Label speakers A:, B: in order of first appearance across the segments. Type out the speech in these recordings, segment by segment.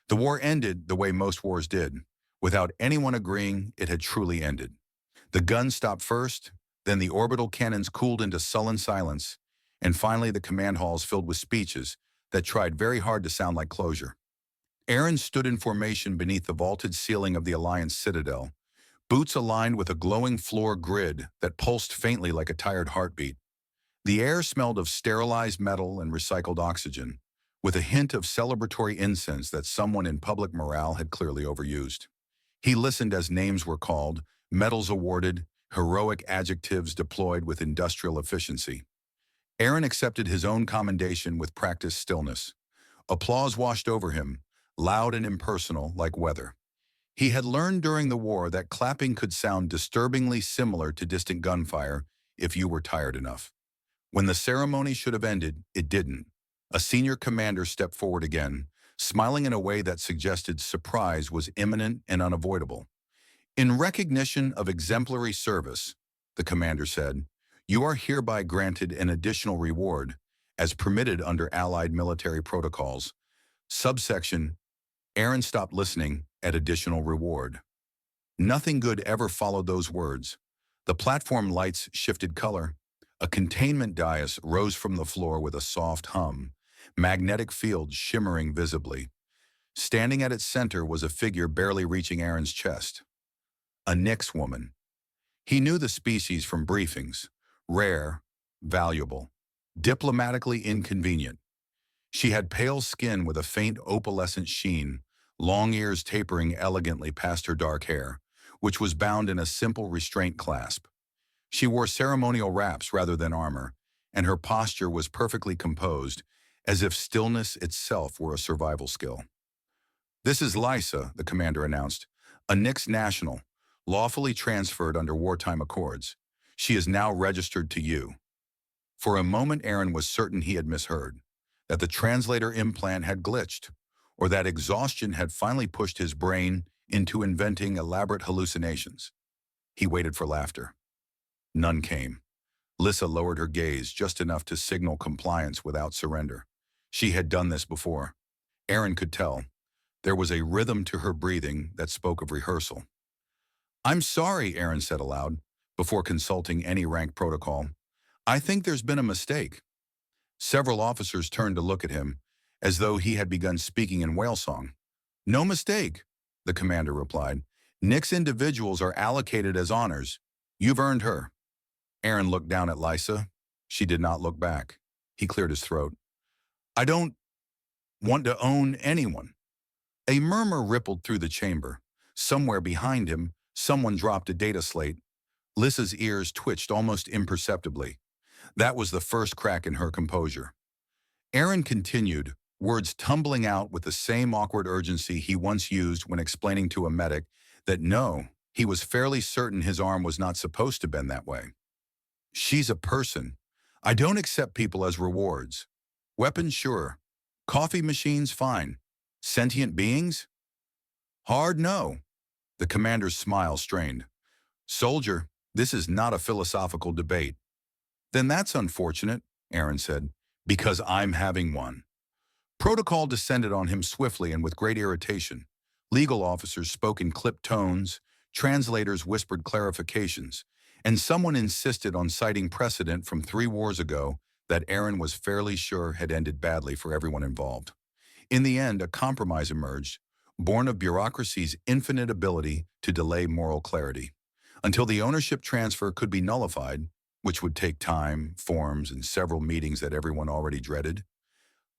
A: The war ended the way most wars did, without anyone agreeing it had truly ended. The guns stopped first, then the orbital cannons cooled into sullen silence, and finally the command halls filled with speeches that tried very hard to sound like closure. Aaron stood in formation beneath the vaulted ceiling of the Alliance citadel, boots aligned with a glowing floor grid that pulsed faintly like a tired heartbeat. The air smelled of sterilized metal and recycled oxygen, with a hint of celebratory incense that someone in public morale had clearly overused. He listened as names were called, medals awarded, heroic adjectives deployed with industrial efficiency. Aaron accepted his own commendation with practiced stillness. Applause washed over him, loud and impersonal like weather. He had learned during the war that clapping could sound disturbingly similar to distant gunfire if you were tired enough. When the ceremony should have ended, it didn't. A senior commander stepped forward again, smiling in a way that suggested surprise was imminent and unavoidable. In recognition of exemplary service, the commander said, you are hereby granted an additional reward, as permitted under Allied military protocols. Subsection, Aaron stopped listening at additional reward. Nothing good ever followed those words. The platform lights shifted color. A containment dais rose from the floor with a soft hum, magnetic fields shimmering visibly. Standing at its center was a figure barely reaching Aaron's chest. A Nix woman. He knew the species from briefings. Rare, valuable, diplomatically inconvenient. She had pale skin with a faint opalescent sheen, long ears tapering elegantly past her dark hair, which was bound in a simple restraint clasp. She wore ceremonial wraps rather than armor, and her posture was perfectly composed, as if stillness itself were a survival skill. This is Lyssa, the commander announced, a Nix national, lawfully transferred under wartime accords. She is now registered to you. For a moment, Aaron was certain he had misheard, that the translator implant had glitched, or that exhaustion had finally pushed his brain into inventing elaborate hallucinations. He waited for laughter. None came. Lyssa lowered her gaze just enough to signal compliance without surrender. She had done this before. Aaron could tell. There was a rhythm to her breathing that spoke of rehearsal. I'm sorry, Aaron said aloud, before consulting any rank protocol. I think there's been a mistake. Several officers turned to look at him, as though he had begun speaking in whale song. No mistake, the commander replied. Nix individuals are allocated as honors. You've earned her. Aaron looked down at Lyssa. She did not look back. He cleared his throat. I don't want to own anyone. A murmur rippled through the chamber. Somewhere behind him, someone dropped a data slate. Lyssa's ears twitched almost imperceptibly. That was the first crack in her composure. Aaron continued, words tumbling out with the same awkward urgency he once used when explaining to a medic that no, he was fairly certain his arm was not supposed to bend that way. She's a person. I don't accept people as rewards. Weapons, sure. Coffee machines, fine. Sentient beings? Hard no. The commander's smile strained. Soldier, this is not a philosophical debate. Then that's unfortunate, Aaron said, because I'm having one. Protocol descended on him swiftly and with great irritation. Legal officers spoke in clipped tones, translators whispered clarifications, and someone insisted on citing precedent from 3 wars ago that Aaron was fairly sure had ended badly for everyone involved. In the end, a compromise emerged, born of bureaucracy's infinite ability to delay moral clarity. Until the ownership transfer could be nullified, which would take time, forms, and several meetings that everyone already dreaded,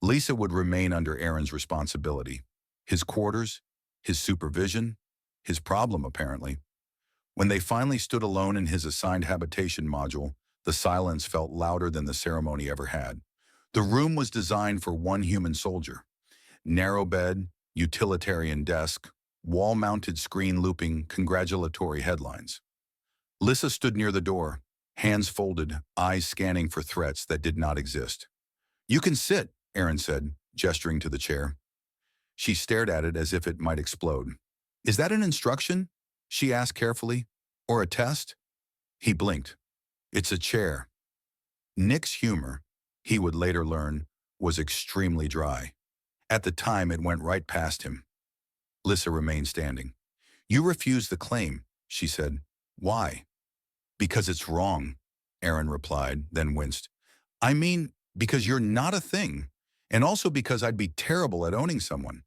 A: Lyssa would remain under Aaron's responsibility. His quarters, his supervision, his problem, apparently. When they finally stood alone in his assigned habitation module, the silence felt louder than the ceremony ever had. The room was designed for one human soldier. Narrow bed, utilitarian desk, wall-mounted screen looping congratulatory headlines. Lyssa stood near the door, hands folded, eyes scanning for threats that did not exist. You can sit, Aaron said, gesturing to the chair. She stared at it as if it might explode. Is that an instruction? She asked carefully. Or a test? He blinked. It's a chair. Nick's humor, he would later learn, was extremely dry. At the time, it went right past him. Lyssa remained standing. You refuse the claim, she said. Why? Because it's wrong, Aaron replied, then winced. I mean, because you're not a thing, and also because I'd be terrible at owning someone.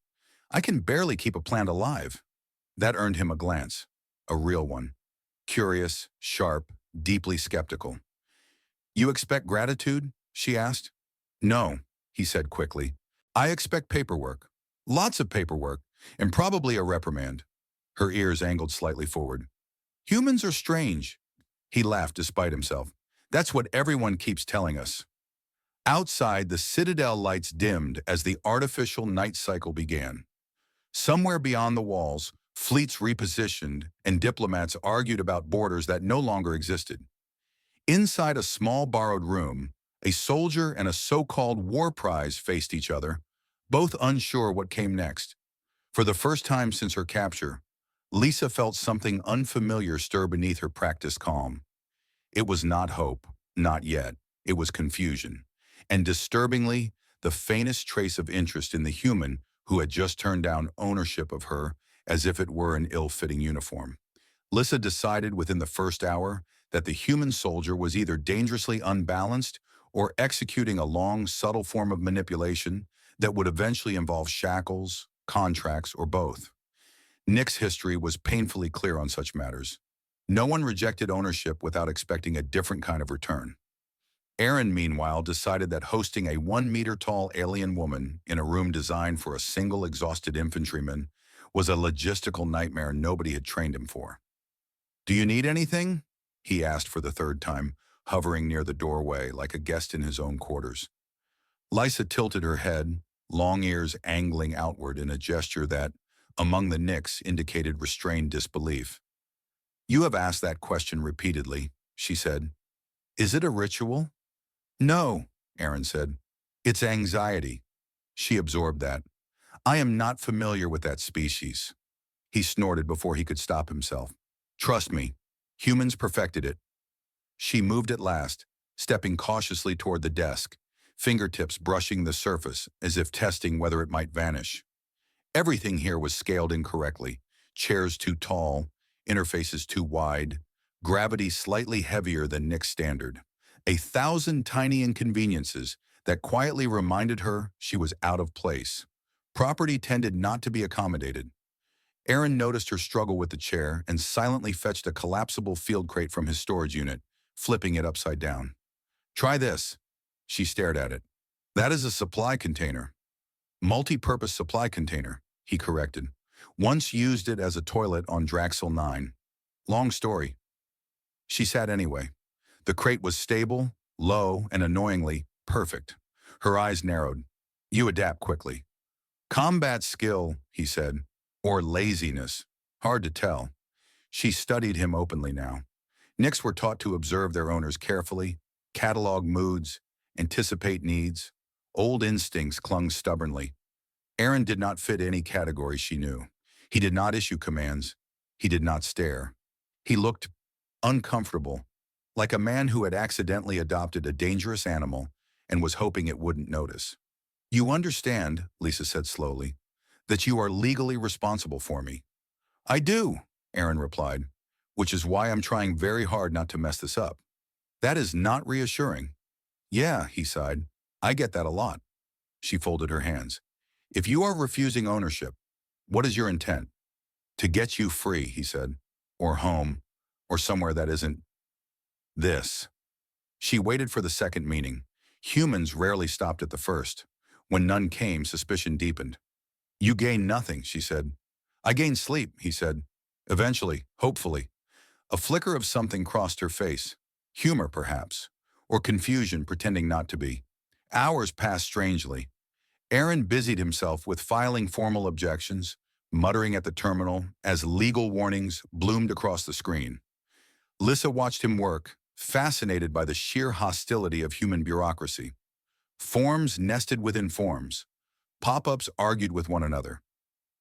A: I can barely keep a plant alive. That earned him a glance, a real one. Curious, sharp, deeply skeptical. You expect gratitude? She asked. No, he said quickly. I expect paperwork. Lots of paperwork, and probably a reprimand. Her ears angled slightly forward. Humans are strange. He laughed despite himself. That's what everyone keeps telling us. Outside, the citadel lights dimmed as the artificial night cycle began. Somewhere beyond the walls, fleets repositioned and diplomats argued about borders that no longer existed. Inside a small borrowed room, a soldier and a so-called war prize faced each other, both unsure what came next. For the first time since her capture, Lyssa felt something unfamiliar stir beneath her practiced calm. It was not hope, not yet. It was confusion. And disturbingly, the faintest trace of interest in the human who had just turned down ownership of her as if it were an ill-fitting uniform. Lyssa decided within the first hour that the human soldier was either dangerously unbalanced or executing a long, subtle form of manipulation that would eventually involve shackles, contracts, or both. Nick's history was painfully clear on such matters. No one rejected ownership without expecting a different kind of return. Aaron, meanwhile, decided that hosting a 1-meter-tall alien woman in a room designed for a single exhausted infantryman was a logistical nightmare nobody had trained him for. Do you need anything? He asked for the third time, hovering near the doorway like a guest in his own quarters. Lyssa tilted her head, long ears angling outward in a gesture that, among the Nicks, indicated restrained disbelief. You have asked that question repeatedly, she said. Is it a ritual? No, Aaron said. It's anxiety. She absorbed that. I am not familiar with that species. He snorted before he could stop himself. Trust me, humans perfected it. She moved at last, stepping cautiously toward the desk, fingertips brushing the surface as if testing whether it might vanish. Everything here was scaled incorrectly. Chairs too tall, interfaces too wide, gravity slightly heavier than Nick's standard. 1,000 tiny inconveniences that quietly reminded her she was out of place. Property tended not to be accommodated. Aaron noticed her struggle with the chair and silently fetched a collapsible field crate from his storage unit, flipping it upside down. Try this. She stared at it. That is a supply container. Multi-purpose supply container, he corrected. Once used it as a toilet on Draxel 9. Long story. She sat anyway. The crate was stable, low, and annoyingly perfect. Her eyes narrowed. You adapt quickly. Combat skill, he said, or laziness. Hard to tell. She studied him openly now. Nicks were taught to observe their owners carefully, catalog moods, anticipate needs. Old instincts clung stubbornly. Aaron did not fit any category she knew. He did not issue commands. He did not stare. He looked uncomfortable, like a man who had accidentally adopted a dangerous animal and was hoping it wouldn't notice. You understand, Lyssa said slowly, that you are legally responsible for me. I do, Aaron replied, which is why I'm trying very hard not to mess this up. That is not reassuring. Yeah, he sighed. I get that a lot. She folded her hands. If you are refusing ownership, what is your intent? To get you free, he said, or home, or somewhere that isn't this. She waited for the second meaning. Humans rarely stopped at the first. When none came, suspicion deepened. You gain nothing, she said. I gain sleep, he said. Eventually, hopefully. A flicker of something crossed her face. Humor, perhaps, or confusion pretending not to be. Hours passed strangely. Aaron busied himself with filing formal objections, muttering at the terminal as legal warnings bloomed across the screen. Lyssa watched him work, fascinated by the sheer hostility of human bureaucracy. Forms nested within forms. Pop-ups argued with one another.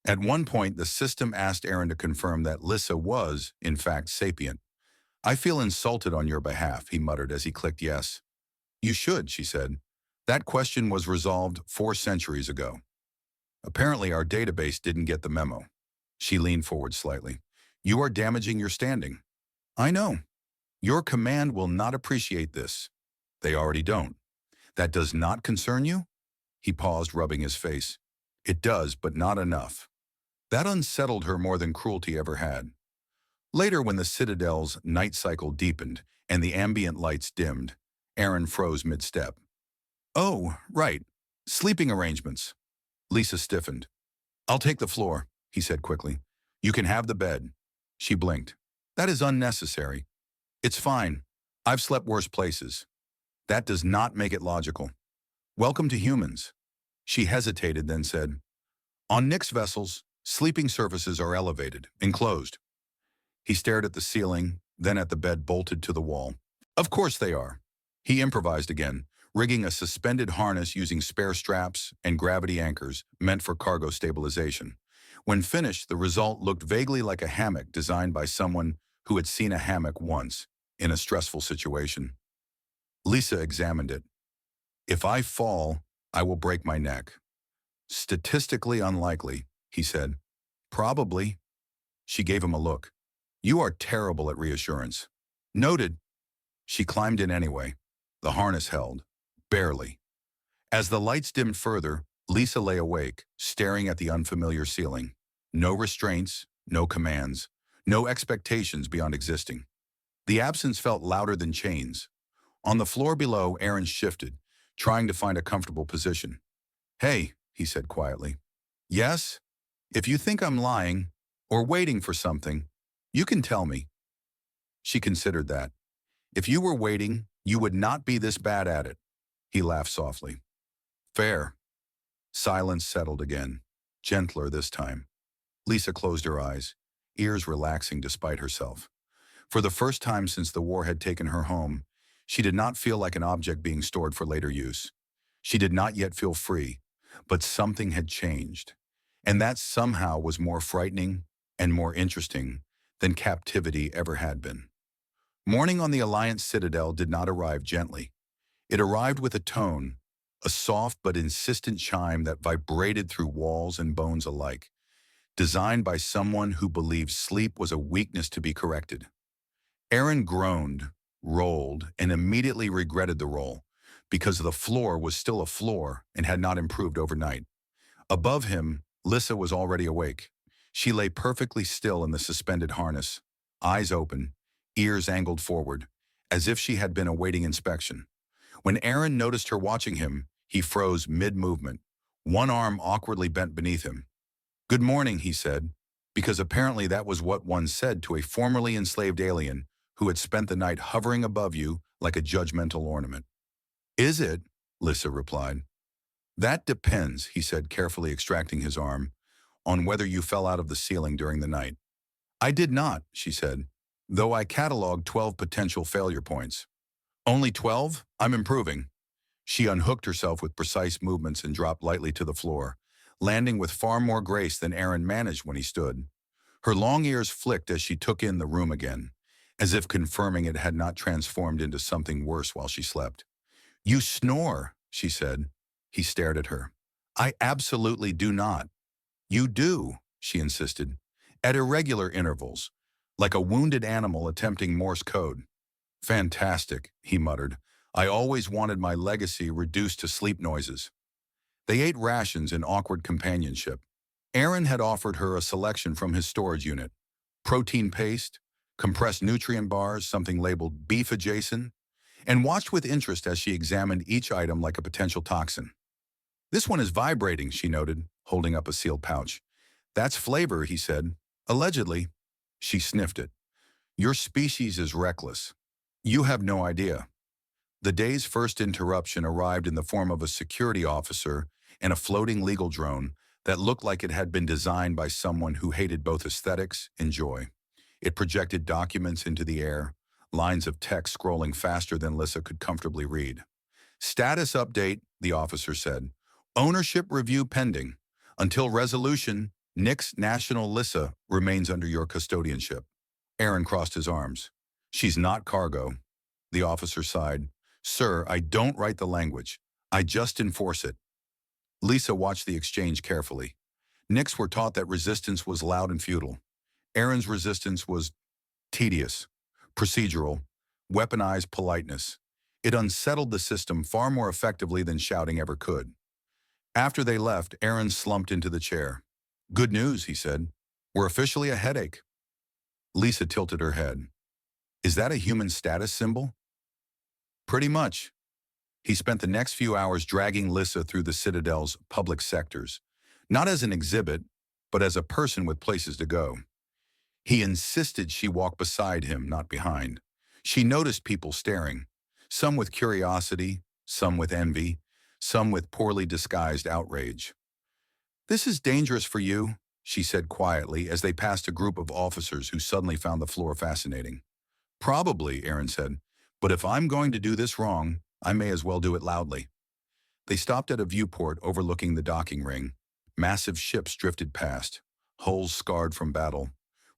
A: At one point, the system asked Aaron to confirm that Lyssa was, in fact, sapient. I feel insulted on your behalf, he muttered as he clicked yes. You should, she said. That question was resolved 4 centuries ago. Apparently, our database didn't get the memo. She leaned forward slightly. You are damaging your standing. I know. Your command will not appreciate this. They already don't. That does not concern you? He paused, rubbing his face. It does, but not enough. That unsettled her more than cruelty ever had. Later, when the citadel's night cycle deepened and the ambient lights dimmed, Aaron froze mid-step. Oh, right. Sleeping arrangements. Lyssa stiffened. I'll take the floor, he said quickly. You can have the bed. She blinked. That is unnecessary. It's fine. I've slept worse places. That does not make it logical. Welcome to humans. She hesitated, then said, on Nyx vessels, sleeping surfaces are elevated, enclosed. He stared at the ceiling, then at the bed bolted to the wall. Of course they are. He improvised again, rigging a suspended harness using spare straps and gravity anchors meant for cargo stabilization. When finished, the result looked vaguely like a hammock designed by someone who had seen a hammock once, in a stressful situation. Lyssa examined it. If I fall, I will break my neck. Statistically unlikely, he said. Probably. She gave him a look. You are terrible at reassurance. Noted. She climbed in anyway. The harness held. Barely. As the lights dimmed further, Lyssa lay awake, staring at the unfamiliar ceiling. No restraints, no commands, no expectations beyond existing. The absence felt louder than chains. On the floor below, Aaron shifted, trying to find a comfortable position. Hey, he said quietly. Yes? If you think I'm lying, or waiting for something, you can tell me. She considered that. If you were waiting, you would not be this bad at it. He laughed softly. Fair. Silence settled again, gentler this time. Lyssa closed her eyes, ears relaxing despite herself. For the first time since the war had taken her home, she did not feel like an object being stored for later use. She did not yet feel free, but something had changed. And that somehow was more frightening and more interesting than captivity ever had been. Morning on the Alliance Citadel did not arrive gently. It arrived with a tone, a soft but insistent chime that vibrated through walls and bones alike, designed by someone who believed sleep was a weakness to be corrected. Aaron groaned, rolled, and immediately regretted the roll, because the floor was still a floor and had not improved overnight. Above him, Lyssa was already awake. She lay perfectly still in the suspended harness, eyes open, ears angled forward, as if she had been awaiting inspection. When Aaron noticed her watching him, he froze mid-movement, one arm awkwardly bent beneath him. Good morning, he said, because apparently that was what one said to a formerly enslaved alien who had spent the night hovering above you like a judgmental ornament. Is it? Lyssa replied. That depends, he said, carefully extracting his arm, on whether you fell out of the ceiling during the night. I did not, she said, though I cataloged 12 potential failure points. Only 12? I'm improving. She unhooked herself with precise movements and dropped lightly to the floor, landing with far more grace than Aaron managed when he stood. Her long ears flicked as she took in the room again, as if confirming it had not transformed into something worse while she slept. You snore, she said. He stared at her. I absolutely do not. You do, she insisted, at irregular intervals, like a wounded animal attempting Morse code. Fantastic, he muttered. I always wanted my legacy reduced to sleep noises. They ate rations in awkward companionship. Aaron had offered her a selection from his storage unit. Protein paste, compressed nutrient bars, something labeled beef adjacent, and watched with interest as she examined each item like a potential toxin. This one is vibrating, she noted, holding up a sealed pouch. That's flavor, he said. Allegedly. She sniffed it. Your species is reckless. You have no idea. The day's first interruption arrived in the form of a security officer and a floating legal drone that looked like it had been designed by someone who hated both aesthetics and joy. It projected documents into the air, lines of text scrolling faster than Lyssa could comfortably read. Status update, the officer said. Ownership review pending. Until resolution, Nyx National Lyssa remains under your custodianship. Aaron crossed his arms. She's not cargo. The officer sighed. Sir, I don't write the language. I just enforce it. Lyssa watched the exchange carefully. Nyx were taught that resistance was loud and futile. Aaron's resistance was tedious, procedural, weaponized politeness. It unsettled the system far more effectively than shouting ever could. After they left, Aaron slumped into the chair. "Good news," he said. "We're officially a headache." Lyssa tilted her head. "Is that a human status symbol?" "Pretty much." He spent the next few hours dragging Lyssa through the Citadel's public sectors, not as an exhibit, but as a person with places to go. He insisted she walk beside him, not behind. She noticed people staring, some with curiosity, some with envy, some with poorly disguised outrage. "This is dangerous for you," she said quietly as they passed a group of officers who suddenly found the floor fascinating. "Probably," Aaron said, "but if I'm going to do this wrong, I may as well do it loudly." They stopped at a viewport overlooking the docking ring. Massive ships drifted past, hulls scarred from battle,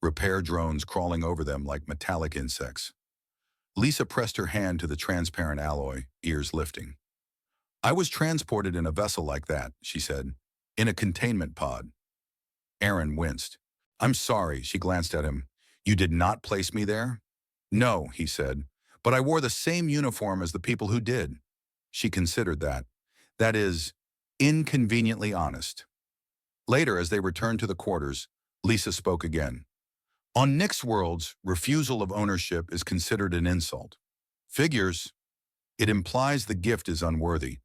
A: repair drones crawling over them like metallic insects. Lyssa pressed her hand to the transparent alloy, ears lifting. "I was transported in a vessel like that," she said, "in a containment pod." Aaron winced. "I'm sorry," she glanced at him. "You did not place me there?" "No," he said, "but I wore the same uniform as the people who did." She considered that. That is, inconveniently honest. Later, as they returned to the quarters, Lyssa spoke again. "On Nyx worlds, refusal of ownership is considered an insult. Figures. It implies the gift is unworthy."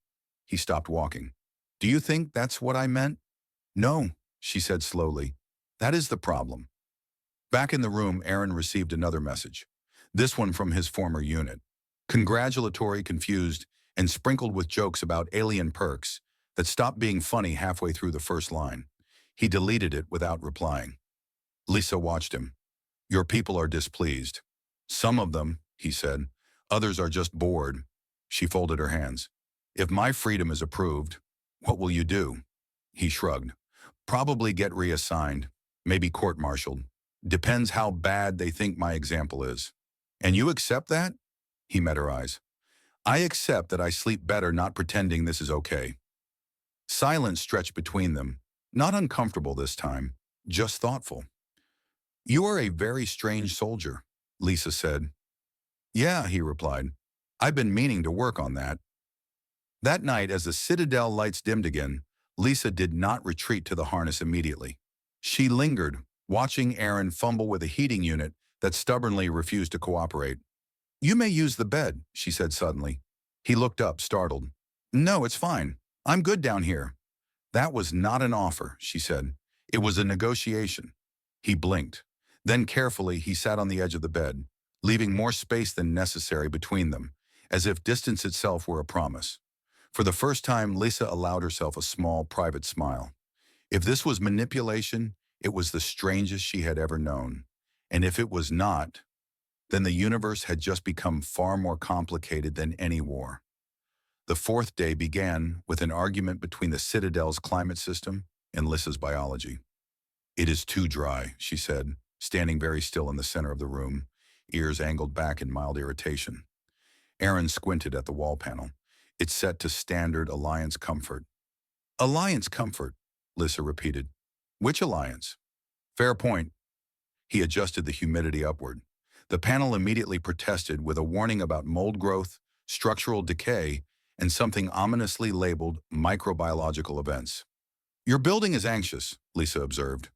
A: He stopped walking. "Do you think that's what I meant?" "No," she said slowly. "That is the problem." Back in the room, Aaron received another message. This one from his former unit. Congratulatory, confused, and sprinkled with jokes about alien perks that stopped being funny halfway through the first line. He deleted it without replying. Lyssa watched him. "Your people are displeased." "Some of them," he said. "Others are just bored." She folded her hands. "If my freedom is approved, what will you do?" He shrugged. "Probably get reassigned, maybe court-martialed. Depends how bad they think my example is." "And you accept that?" He met her eyes. "I accept that I sleep better not pretending this is okay." Silence stretched between them, not uncomfortable this time, just thoughtful. "You are a very strange soldier," Lyssa said. "Yeah," he replied. "I've been meaning to work on that." That night, as the citadel lights dimmed again, Lyssa did not retreat to the harness immediately. She lingered, watching Aaron fumble with a heating unit that stubbornly refused to cooperate. "You may use the bed," she said suddenly. He looked up, startled. "No, it's fine. I'm good down here." "That was not an offer," she said. "It was a negotiation." He blinked. Then carefully, he sat on the edge of the bed, leaving more space than necessary between them, as if distance itself were a promise. For the first time, Lyssa allowed herself a small, private smile. If this was manipulation, it was the strangest she had ever known. And if it was not, then the universe had just become far more complicated than any war. The fourth day began with an argument between the Citadel's climate system and Lyssa's biology. "It is too dry," she said, standing very still in the center of the room, ears angled back in mild irritation. Aaron squinted at the wall panel. It's set to standard Alliance comfort. "Alliance comfort," Lyssa repeated. "Which alliance?" "Fair point." He adjusted the humidity upward. The panel immediately protested with a warning about mold growth, structural decay, and something ominously labeled microbiological events. "Your building is anxious," Lyssa observed.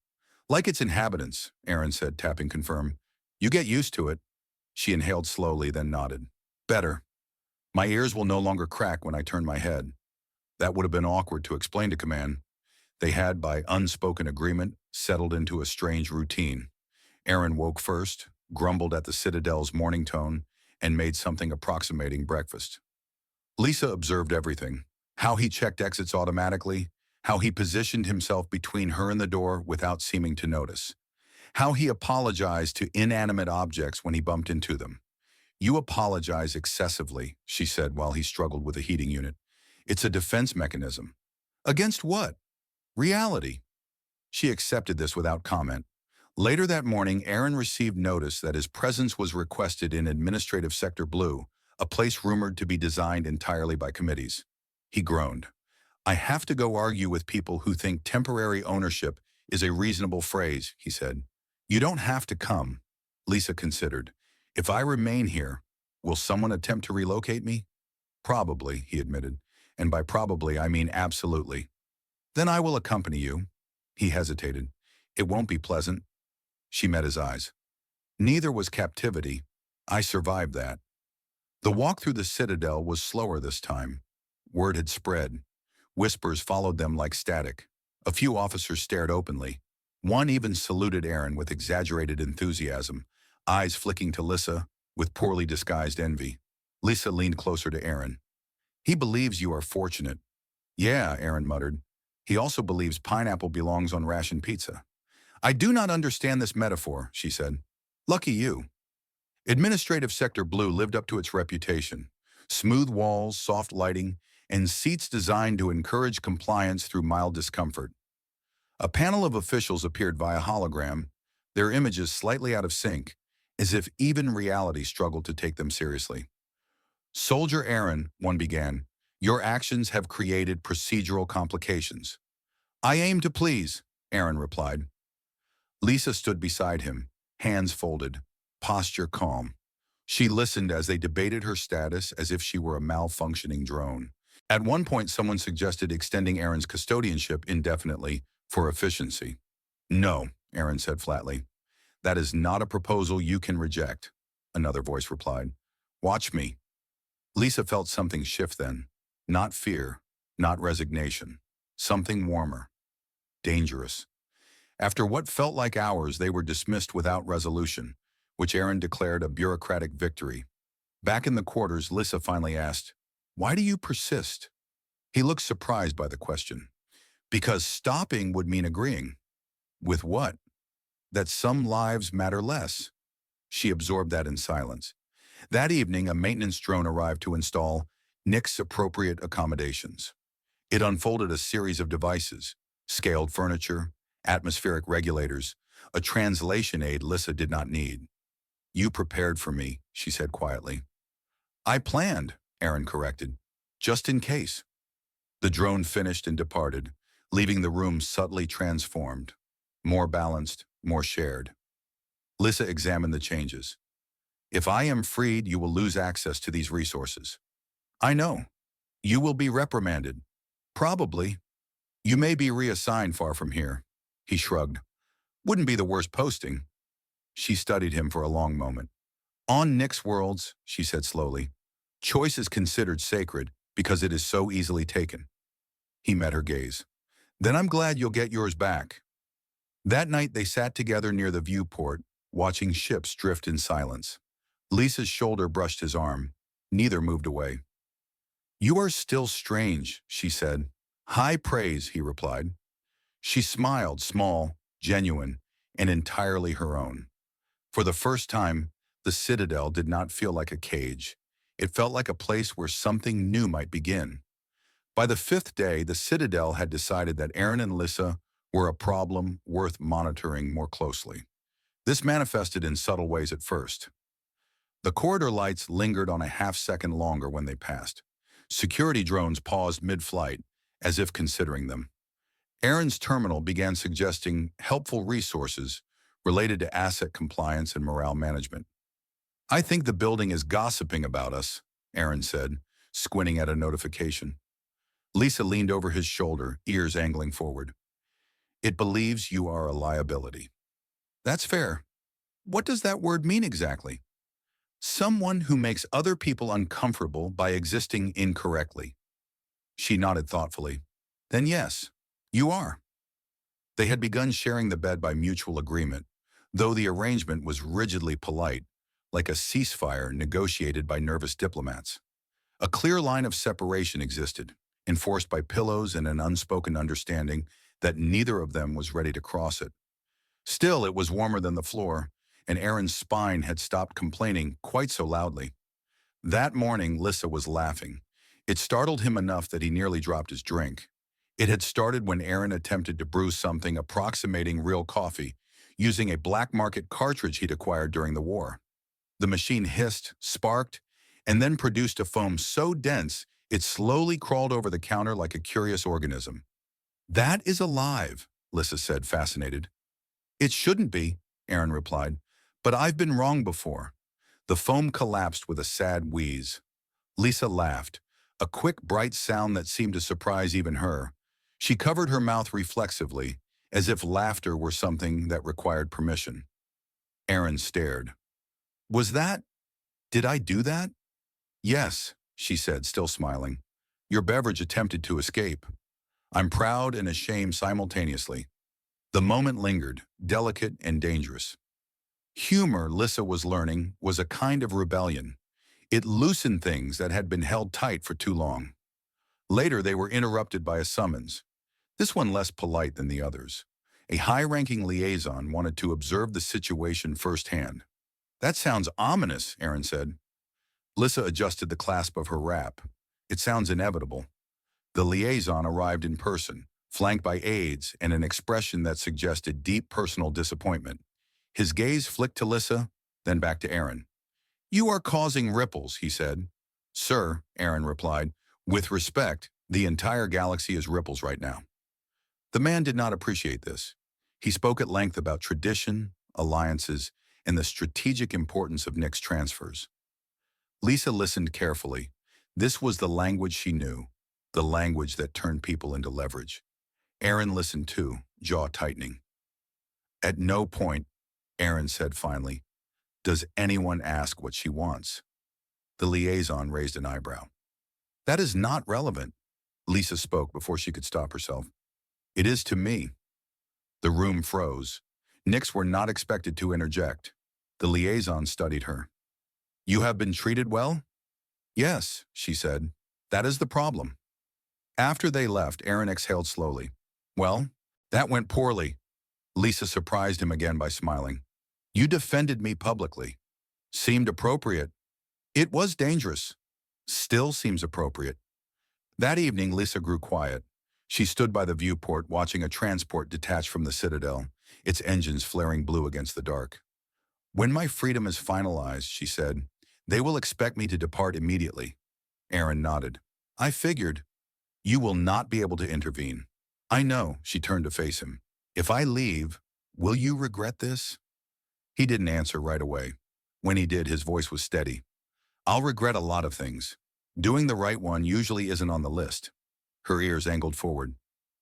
A: "Like its inhabitants," Aaron said, tapping confirm. "You get used to it." She inhaled slowly, then nodded. "Better. My ears will no longer crack when I turn my head." That would have been awkward to explain to command. They had, by unspoken agreement, settled into a strange routine. Aaron woke first, grumbled at the Citadel's morning tone, and made something approximating breakfast. Lyssa observed everything. How he checked exits automatically, how he positioned himself between her and the door without seeming to notice, how he apologized to inanimate objects when he bumped into them. "You apologize excessively," she said while he struggled with a heating unit. "It's a defense mechanism." "Against what?" "Reality." She accepted this without comment. Later that morning, Aaron received notice that his presence was requested in Administrative Sector Blue, a place rumored to be designed entirely by committees. He groaned. "I have to go argue with people who think temporary ownership is a reasonable phrase, he said. You don't have to come. Lyssa considered. If I remain here, will someone attempt to relocate me? Probably, he admitted. And by probably, I mean absolutely. Then I will accompany you. He hesitated. It won't be pleasant. She met his eyes. Neither was captivity. I survived that. The walk through the citadel was slower this time. Word had spread. Whispers followed them like static. A few officers stared openly. One even saluted Aaron with exaggerated enthusiasm, eyes flicking to Lyssa with poorly disguised envy. Lyssa leaned closer to Aaron. He believes you are fortunate. Yeah, Aaron muttered. He also believes pineapple belongs on ration pizza. I do not understand this metaphor, she said. Lucky you. Administrative Sector Blue lived up to its reputation. Smooth walls, soft lighting, and seats designed to encourage compliance through mild discomfort. A panel of officials appeared via hologram, their images slightly out of sync, as if even reality struggled to take them seriously. Soldier Aaron, one began, your actions have created procedural complications. I aim to please, Aaron replied. Lyssa stood beside him, hands folded, posture calm. She listened as they debated her status as if she were a malfunctioning drone. At one point, someone suggested extending Aaron's custodianship indefinitely for efficiency. No, Aaron said flatly. That is not a proposal you can reject, another voice replied. Watch me. Lyssa felt something shift then. Not fear, not resignation. Something warmer. Dangerous. After what felt like hours, they were dismissed without resolution, which Aaron declared a bureaucratic victory. Back in the quarters, Lyssa finally asked, Why do you persist? He looked surprised by the question. Because stopping would mean agreeing. With what? That some lives matter less. She absorbed that in silence. That evening, a maintenance drone arrived to install Nick's appropriate accommodations. It unfolded a series of devices, scaled furniture, atmospheric regulators, a translation aid Lyssa did not need. You prepared for me, she said quietly. I planned, Aaron corrected, just in case. The drone finished and departed, leaving the room subtly transformed, more balanced, more shared. Lyssa examined the changes. If I am freed, you will lose access to these resources. I know. You will be reprimanded. Probably. You may be reassigned far from here. He shrugged. Wouldn't be the worst posting. She studied him for a long moment. On Nick's worlds, she said slowly, choice is considered sacred because it is so easily taken. He met her gaze. Then I'm glad you'll get yours back. That night they sat together near the viewport, watching ships drift in silence. Lyssa's shoulder brushed his arm. Neither moved away. You are still strange, she said. High praise, he replied. She smiled, small, genuine, and entirely her own. For the first time, the citadel did not feel like a cage. It felt like a place where something new might begin. By the fifth day, the citadel had decided that Aaron and Lyssa were a problem worth monitoring more closely. This manifested in subtle ways at first. The corridor lights lingered on a half-second longer when they passed. Security drones paused mid-flight, as if considering them. Aaron's terminal began suggesting helpful resources related to asset compliance and morale management. I think the building is gossiping about us, Aaron said, squinting at a notification. Lyssa leaned over his shoulder, ears angling forward. It believes you are a liability. That's fair. What does that word mean exactly? Someone who makes other people uncomfortable by existing incorrectly. She nodded thoughtfully. Then yes, you are. They had begun sharing the bed by mutual agreement, though the arrangement was rigidly polite, like a ceasefire negotiated by nervous diplomats. A clear line of separation existed, enforced by pillows and an unspoken understanding that neither of them was ready to cross it. Still, it was warmer than the floor, and Aaron's spine had stopped complaining quite so loudly. That morning, Lyssa was laughing. It startled him enough that he nearly dropped his drink. It had started when Aaron attempted to brew something approximating real coffee, using a black market cartridge he'd acquired during the war. The machine hissed, sparked, and then produced a foam so dense it slowly crawled over the counter like a curious organism. That is alive, Lyssa said, fascinated. It shouldn't be, Aaron replied, but I've been wrong before. The foam collapsed with a sad wheeze. Lyssa laughed, a quick, bright sound that seemed to surprise even her. She covered her mouth reflexively, as if laughter were something that required permission. Aaron stared. Was that? Did I do that? Yes, she said, still smiling. Your beverage attempted to escape. I'm proud and ashamed simultaneously. The moment lingered, delicate and dangerous. Humor, Lyssa was learning, was a kind of rebellion. It loosened things that had been held tight for too long. Later, they were interrupted by a summons, this one less polite than the others. A high-ranking liaison wanted to observe the situation firsthand. That sounds ominous, Aaron said. Lyssa adjusted the clasp of her wrap. It sounds inevitable. The liaison arrived in person, flanked by aides and an expression that suggested deep personal disappointment. His gaze flicked to Lyssa, then back to Aaron. You are causing ripples, he said. Sir, Aaron replied, with respect, the entire galaxy is ripples right now. The man did not appreciate this. He spoke at length about tradition, alliances, and the strategic importance of Nick's transfers. Lyssa listened carefully. This was the language she knew, the language that turned people into leverage. Aaron listened too, jaw tightening. At no point, Aaron said finally, does anyone ask what she wants? The liaison raised an eyebrow. That is not relevant, Lyssa spoke before she could stop herself. It is to me. The room froze. Nix were not expected to interject. The liaison studied her. You have been treated well? Yes, she said. That is the problem. After they left, Aaron exhaled slowly. Well, that went poorly. Lyssa surprised him again by smiling. You defended me publicly. Seemed appropriate. It was dangerous. Still seems appropriate. That evening, Lyssa grew quiet. She stood by the viewport watching a transport detach from the citadel, its engines flaring blue against the dark. When my freedom is finalized, she said, they will expect me to depart immediately. Aaron nodded. I figured. You will not be able to intervene. I know, she turned to face him. If I leave, will you regret this? He didn't answer right away. When he did, his voice was steady. I'll regret a lot of things. Doing the right one usually isn't on the list. Her ears angled forward.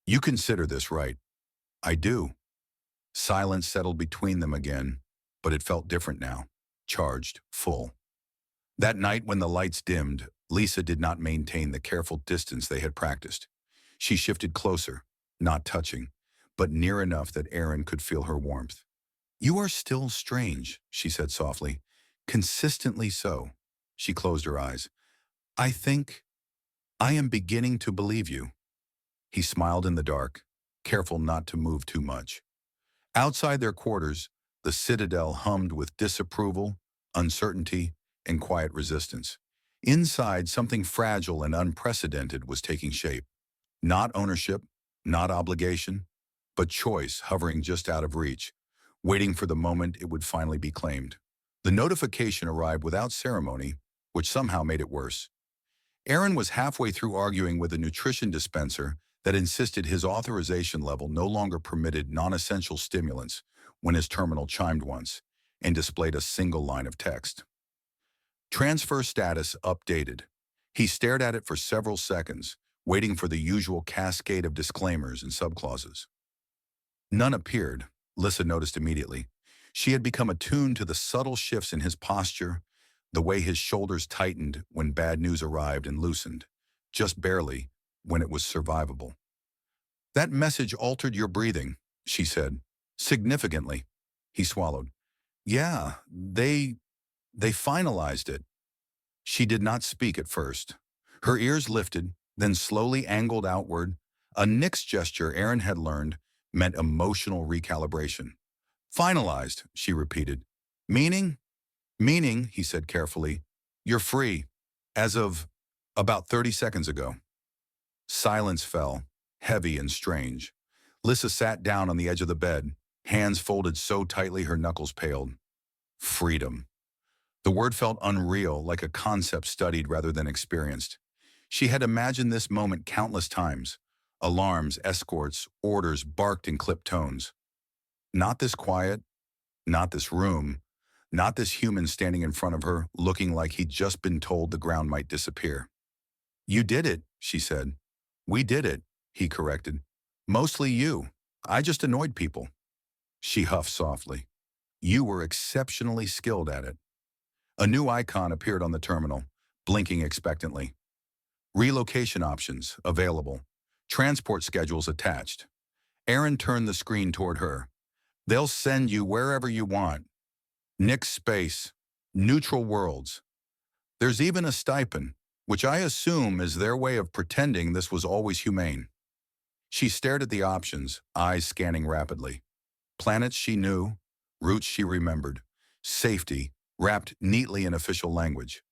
A: You consider this right. I do. Silence settled between them again, but it felt different now. Charged, full. That night when the lights dimmed, Lyssa did not maintain the careful distance they had practiced. She shifted closer, not touching, but near enough that Aaron could feel her warmth. You are still strange, she said softly. Consistently so. She closed her eyes. I think I am beginning to believe you. He smiled in the dark, careful not to move too much. Outside their quarters, the citadel hummed with disapproval, uncertainty, and quiet resistance. Inside, something fragile and unprecedented was taking shape. Not ownership, not obligation, but choice hovering just out of reach, waiting for the moment it would finally be claimed. The notification arrived without ceremony, which somehow made it worse. Aaron was halfway through arguing with a nutrition dispenser that insisted his authorization level no longer permitted non-essential stimulants when his terminal chimed once and displayed a single line of text. Transfer status updated. He stared at it for several seconds, waiting for the usual cascade of disclaimers and subclauses. None appeared, Lyssa noticed immediately. She had become attuned to the subtle shifts in his posture, the way his shoulders tightened when bad news arrived and loosened, just barely, when it was survivable. That message altered your breathing, she said, significantly. He swallowed. Yeah, they finalized it. She did not speak at first. Her ears lifted, then slowly angled outward. A Nix gesture Aaron had learned meant emotional recalibration. Finalized, she repeated. Meaning? Meaning, he said carefully, you're free, as of about 30 seconds ago. Silence fell, heavy and strange. Lyssa sat down on the edge of the bed, hands folded so tightly her knuckles paled. Freedom. The word felt unreal, like a concept studied rather than experienced. She had imagined this moment countless times, Alarms, escorts, orders barked in clipped tones. Not this quiet, not this room, not this human standing in front of her, looking like he'd just been told the ground might disappear. "You did it," she said. "We did it," he corrected. "Mostly you. I just annoyed people." She huffed softly. "You were exceptionally skilled at it." A new icon appeared on the terminal, blinking expectantly. Relocation options available. Transport schedules attached. Aaron turned the screen toward her. "They'll send you wherever you want. Nix space. Neutral worlds. There's even a stipend, which I assume is their way of pretending this was always humane." She stared at the options, eyes scanning rapidly. Planets she knew, routes she remembered, safety, wrapped neatly in official language.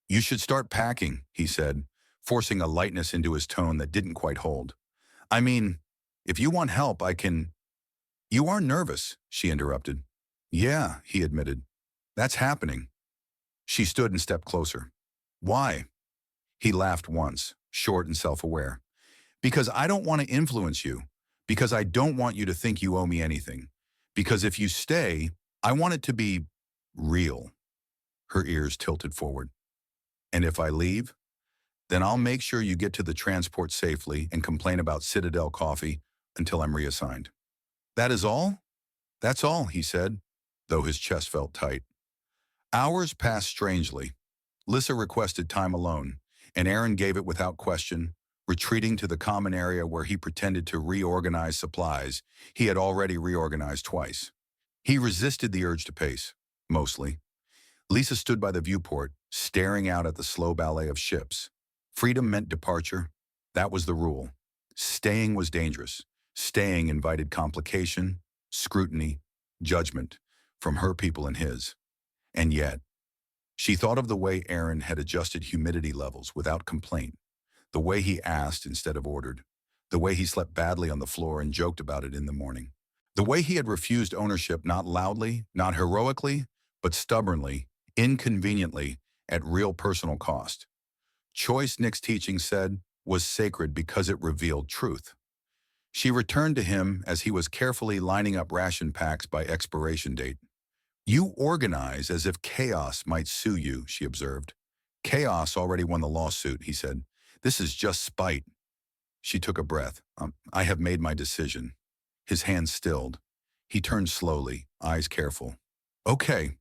A: "You should start packing," he said, forcing a lightness into his tone that didn't quite hold. "I mean, if you want help, I can—" "You are nervous," she interrupted. "Yeah," he admitted. "That's happening." She stood and stepped closer. "Why?" He laughed once, short and self-aware. "Because I don't want to influence you. Because I don't want you to think you owe me anything. Because if you stay, I want it to be real." Her ears tilted forward. "And if I leave? Then I'll make sure you get to the transport safely and complain about Citadel coffee until I'm reassigned." "That is all?" "That's all," he said, though his chest felt tight. Hours passed strangely. Lyssa requested time alone, and Aaron gave it without question, retreating to the common area where he pretended to reorganize supplies he had already reorganized twice. He resisted the urge to pace, mostly. Lyssa stood by the viewport, staring out at the slow ballet of ships. Freedom meant departure. That was the rule. Staying was dangerous. Staying invited complication, scrutiny, judgment from her people and his. And yet, she thought of the way Aaron had adjusted humidity levels without complaint, the way he asked instead of ordered, the way he slept badly on the floor and joked about it in the morning, the way he had refused ownership not loudly, not heroically, but stubbornly, inconveniently, at real personal cost. Choice, Nick's teaching said, was sacred because it revealed truth. She returned to him as he was carefully lining up ration packs by expiration date. "You organize as if chaos might sue you," she observed. "Chaos already won the lawsuit," he said. "This is just spite." She took a breath. "I have made my decision." His hands stilled. He turned slowly, eyes careful. "Okay,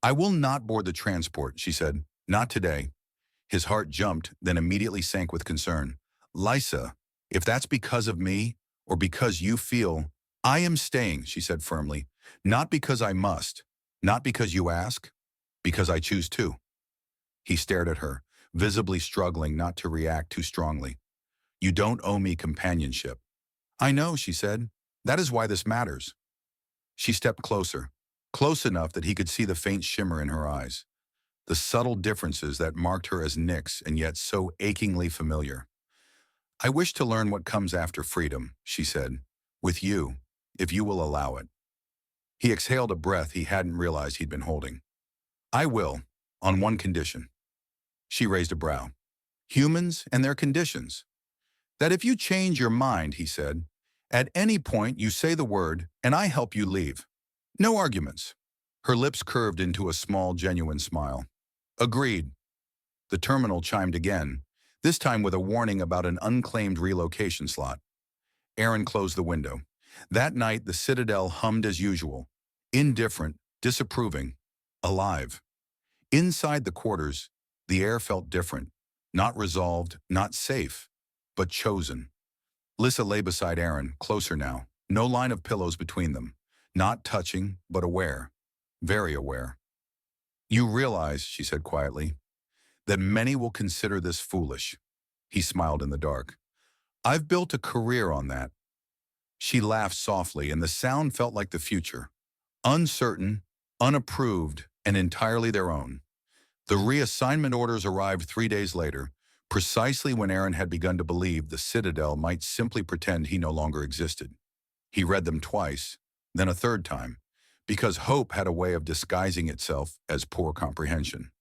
A: I will not board the transport," she said. "Not today." His heart jumped, then immediately sank with concern. "Lyssa, if that's because of me, or because you feel—" "I am staying," she said firmly. "Not because I must. Not because you ask. Because I choose to." He stared at her, visibly struggling not to react too strongly. "You don't owe me companionship." "I know," she said. "That is why this matters." She stepped closer, close enough that he could see the faint shimmer in her eyes, the subtle differences that marked her as Nyx and yet so achingly familiar. "I wish to learn what comes after freedom," she said, "with you, if you will allow it." He exhaled a breath he hadn't realized he'd been holding. "I will, on one condition." She raised a brow. "Humans and their conditions." "That if you change your mind," he said, "at any point you say the word, and I help you leave. No arguments." Her lips curved into a small, genuine smile. "Agreed." The terminal chimed again, this time with a warning about an unclaimed relocation slot. Aaron closed the window. That night, the Citadel hummed as usual, indifferent, disapproving, alive. Inside the quarters, the air felt different, not resolved, not safe, but chosen. Lyssa lay beside Aaron, closer now, no line of pillows between them, not touching, but aware, very aware. "You realize," she said quietly, "that many will consider this foolish." He smiled in the dark. "I've built a career on that." She laughed softly, and the sound felt like the future. Uncertain, unapproved, and entirely their own. The reassignment orders arrived 3 days later, precisely when Aaron had begun to believe the Citadel might simply pretend he no longer existed. He read them twice, then a third time, because hope had a way of disguising itself as poor comprehension.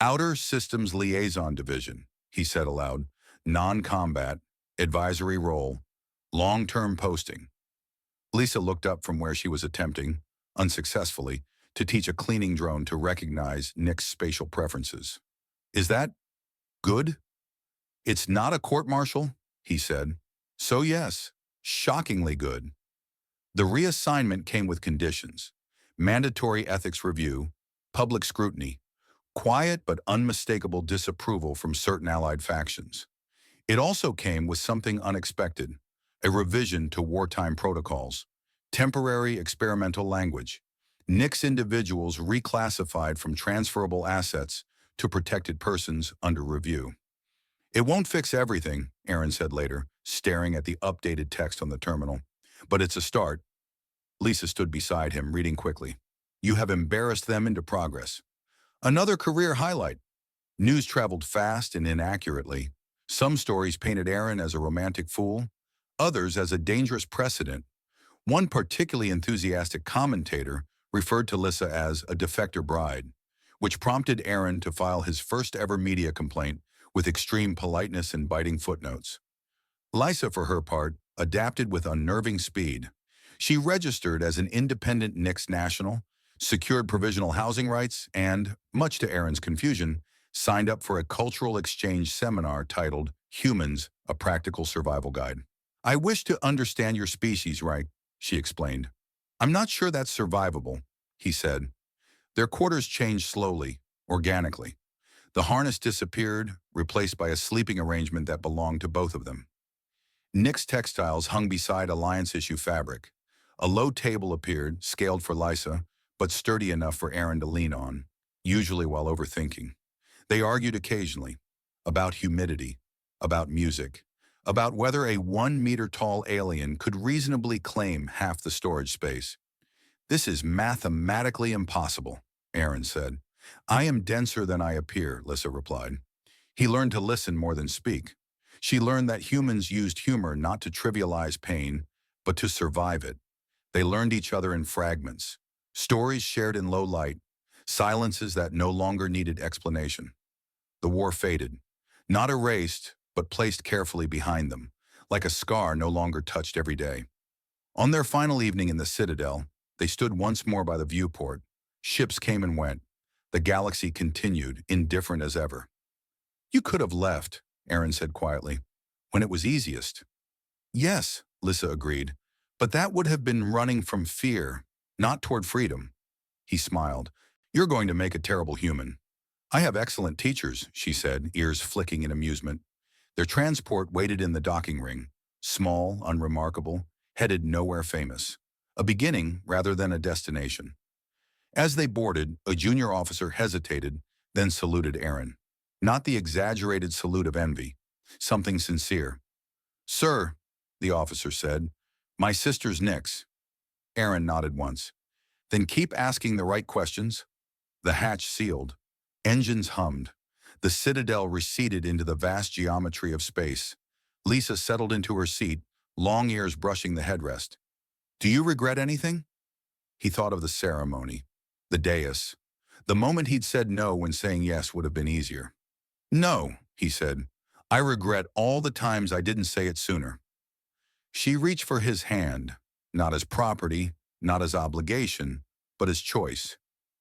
A: "Outer Systems Liaison Division," he said aloud. "Non-combat, advisory role, long-term posting. Lyssa looked up from where she was attempting, unsuccessfully, to teach a cleaning drone to recognize Nick's spatial preferences. Is that good? It's not a court-martial, he said. So yes, shockingly good. The reassignment came with conditions: mandatory ethics review, public scrutiny, quiet but unmistakable disapproval from certain allied factions. It also came with something unexpected: a revision to wartime protocols, temporary experimental language, Nick's individuals reclassified from transferable assets to protected persons under review. It won't fix everything, Aaron said later, staring at the updated text on the terminal. But it's a start. Lyssa stood beside him, reading quickly. You have embarrassed them into progress. Another career highlight. News traveled fast and inaccurately. Some stories painted Aaron as a romantic fool, others as a dangerous precedent. One particularly enthusiastic commentator referred to Lyssa as a defector bride, which prompted Aaron to file his first ever media complaint with extreme politeness and biting footnotes. Lyssa, for her part, adapted with unnerving speed. She registered as an independent Knicks national, secured provisional housing rights, and, much to Aaron's confusion, signed up for a cultural exchange seminar titled Humans, a Practical Survival Guide. I wish to understand your species, right? She explained. I'm not sure that's survivable, he said. Their quarters changed slowly, organically. The harness disappeared, replaced by a sleeping arrangement that belonged to both of them. Nick's textiles hung beside alliance issue fabric. A low table appeared, scaled for Lyssa, but sturdy enough for Aaron to lean on, usually while overthinking. They argued occasionally, about humidity, about music, about whether a 1-meter-tall alien could reasonably claim half the storage space. This is mathematically impossible, Aaron said. I am denser than I appear, Lyssa replied. He learned to listen more than speak. She learned that humans used humor not to trivialize pain, but to survive it. They learned each other in fragments, stories shared in low light, silences that no longer needed explanation. The war faded, not erased, but placed carefully behind them, like a scar no longer touched every day. On their final evening in the Citadel, they stood once more by the viewport. Ships came and went. The galaxy continued, indifferent as ever. You could have left, Aaron said quietly, when it was easiest. Yes, Lyssa agreed, but that would have been running from fear, not toward freedom. He smiled. You're going to make a terrible human. I have excellent teachers, she said, ears flicking in amusement. Their transport waited in the docking ring, small, unremarkable, headed nowhere famous. A beginning rather than a destination. As they boarded, a junior officer hesitated, then saluted Aaron. Not the exaggerated salute of envy, something sincere. Sir, the officer said, my sister's Nick's. Aaron nodded once. Then keep asking the right questions. The hatch sealed. Engines hummed. The Citadel receded into the vast geometry of space. Lyssa settled into her seat, long ears brushing the headrest. Do you regret anything? He thought of the ceremony, the dais. The moment he'd said no when saying yes would have been easier. No, he said. I regret all the times I didn't say it sooner. She reached for his hand, not as property, not as obligation, but as choice.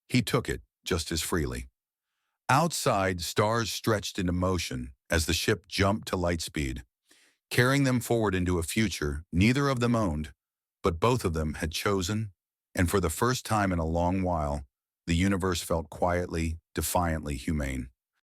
A: He took it just as freely. Outside, stars stretched into motion as the ship jumped to light speed, carrying them forward into a future neither of them owned, but both of them had chosen, and for the first time in a long while, the universe felt quietly, defiantly humane.